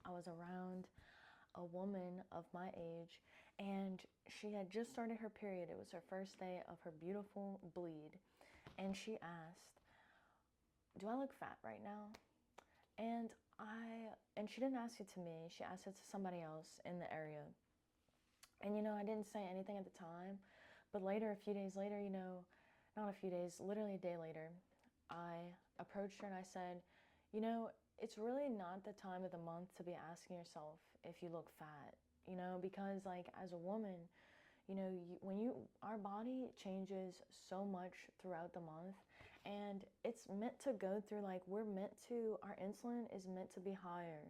I was around a woman of my age, and she had just started her period. It was her first day of her beautiful bleed, and she asked, "Do I look fat right now?" And she didn't ask it to me. She asked it to somebody else in the area. And I didn't say anything at the time, but later, a few days later, not a few days, literally a day later, I approached her and I said, it's really not the time of the month to be asking yourself if you look fat, because like as a woman, our body changes so much throughout the month, and it's meant to go through, like, our insulin is meant to be higher,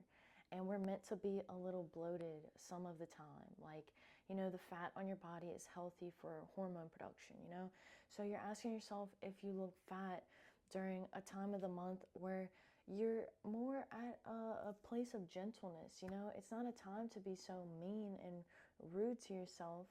and we're meant to be a little bloated some of the time. Like, the fat on your body is healthy for hormone production. So you're asking yourself if you look fat during a time of the month where you're more at a place of gentleness. It's not a time to be so mean and rude to yourself,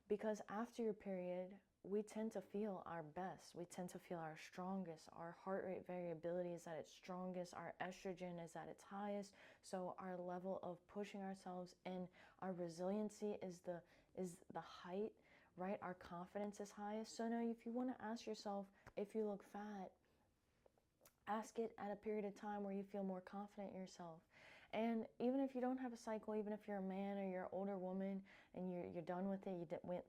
because after your period, we tend to feel our best. We tend to feel our strongest. Our heart rate variability is at its strongest. Our estrogen is at its highest. So our level of pushing ourselves and our resiliency is the height, right? Our confidence is highest. So now if you want to ask yourself if you look fat, ask it at a period of time where you feel more confident in yourself. And even if you don't have a cycle, even if you're a man or you're an older woman and you're done with it, you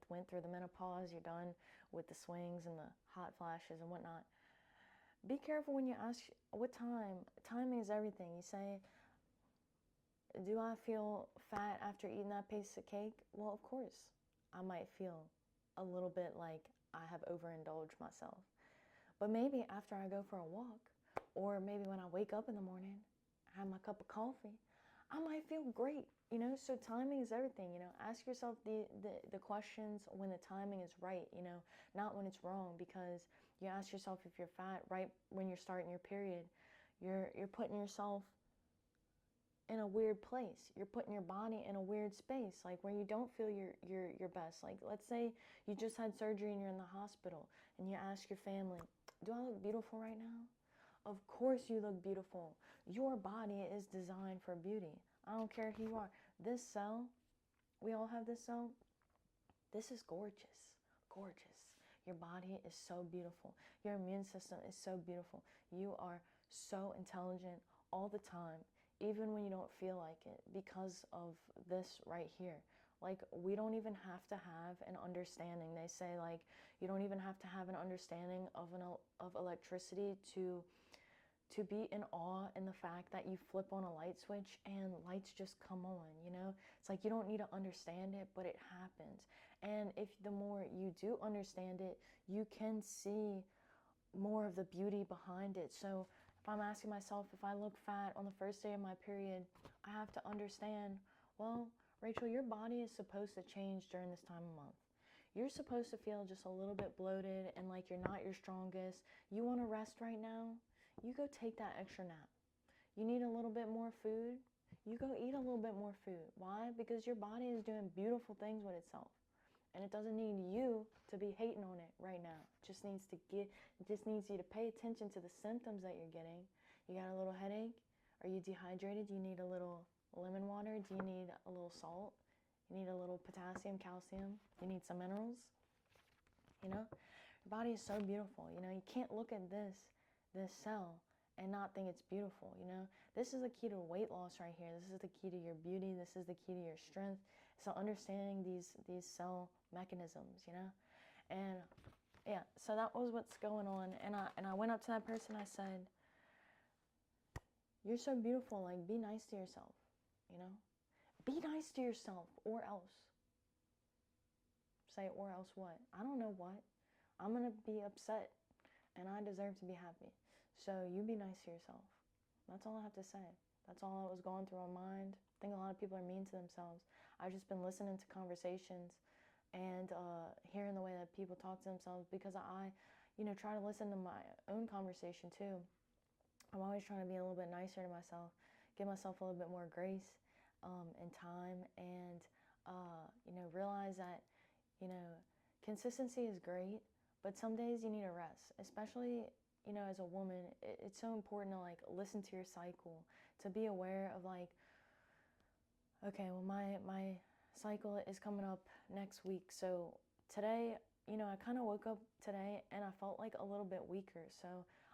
went through the menopause, you're done with the swings and the hot flashes and whatnot, be careful when you ask what time. Timing is everything. You say, do I feel fat after eating that piece of cake? Well, of course, I might feel a little bit like I have overindulged myself. But maybe after I go for a walk, or maybe when I wake up in the morning, have my cup of coffee, I might feel great, So timing is everything, Ask yourself the questions when the timing is right, not when it's wrong, because you ask yourself if you're fat right when you're starting your period, you're putting yourself in a weird place. You're putting your body in a weird space, like where you don't feel your best. Like, let's say you just had surgery and you're in the hospital and you ask your family, do I look beautiful right now? Of course you look beautiful. Your body is designed for beauty. I don't care who you are. This cell, we all have this cell. This is gorgeous, gorgeous. Your body is so beautiful. Your immune system is so beautiful. You are so intelligent all the time, even when you don't feel like it, because of this right here. Like, we don't even have to have an understanding. They say, like, you don't even have to have an understanding of electricity to be in awe in the fact that you flip on a light switch and lights just come on, It's like you don't need to understand it, but it happens. And if the more you do understand it, you can see more of the beauty behind it. So if I'm asking myself if I look fat on the first day of my period, I have to understand, well, Rachel, your body is supposed to change during this time of month. You're supposed to feel just a little bit bloated and like you're not your strongest. You want to rest right now? You go take that extra nap. You need a little bit more food? You go eat a little bit more food. Why? Because your body is doing beautiful things with itself. And it doesn't need you to be hating on it right now. It just needs you to pay attention to the symptoms that you're getting. You got a little headache? Are you dehydrated? Do you need a little lemon water? Do you need a little salt? You need a little potassium, calcium? You need some minerals? Your body is so beautiful. You can't look at this cell and not think it's beautiful. This is the key to weight loss right here. This is the key to your beauty. This is the key to your strength. So understanding these cell mechanisms, and yeah, so that was what's going on. And I went up to that person. I said, you're so beautiful. Like, be nice to yourself, be nice to yourself, or else. Say, or else what? I don't know what. I'm going to be upset, and I deserve to be happy. So you be nice to yourself. That's all I have to say. That's all that was going through my mind. I think a lot of people are mean to themselves. I've just been listening to conversations and hearing the way that people talk to themselves, because I try to listen to my own conversation too. I'm always trying to be a little bit nicer to myself, give myself a little bit more grace and time, and realize that consistency is great, but some days you need a rest, especially as a woman. It's so important to, like, listen to your cycle, to be aware of like, okay, well, my cycle is coming up next week. So today, you know, I kind of woke up today and I felt like a little bit weaker. So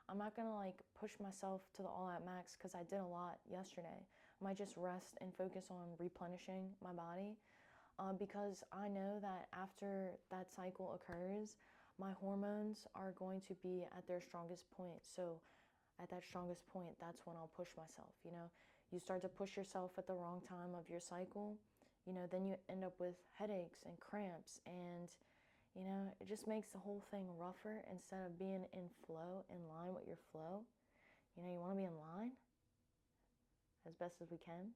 I'm not going to like push myself to the all out max because I did a lot yesterday. I might just rest and focus on replenishing my body, because I know that after that cycle occurs, my hormones are going to be at their strongest point. So at that strongest point, that's when I'll push myself, you know. You start to push yourself at the wrong time of your cycle, you know, then you end up with headaches and cramps, and, you know, it just makes the whole thing rougher instead of being in flow, in line with your flow. You know, you want to be in line as best as we can.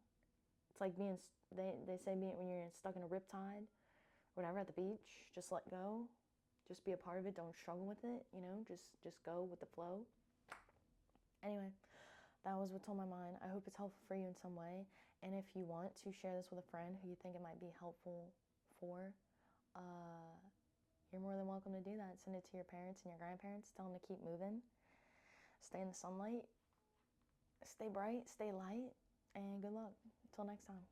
It's like being, they say being, when you're stuck in a riptide, whatever, at the beach, just let go. Just be a part of it. Don't struggle with it, you know, just go with the flow. Anyway, that was what's on my mind. I hope it's helpful for you in some way. And if you want to share this with a friend who you think it might be helpful for, you're more than welcome to do that. Send it to your parents and your grandparents. Tell them to keep moving. Stay in the sunlight. Stay bright. Stay light. And good luck. Until next time.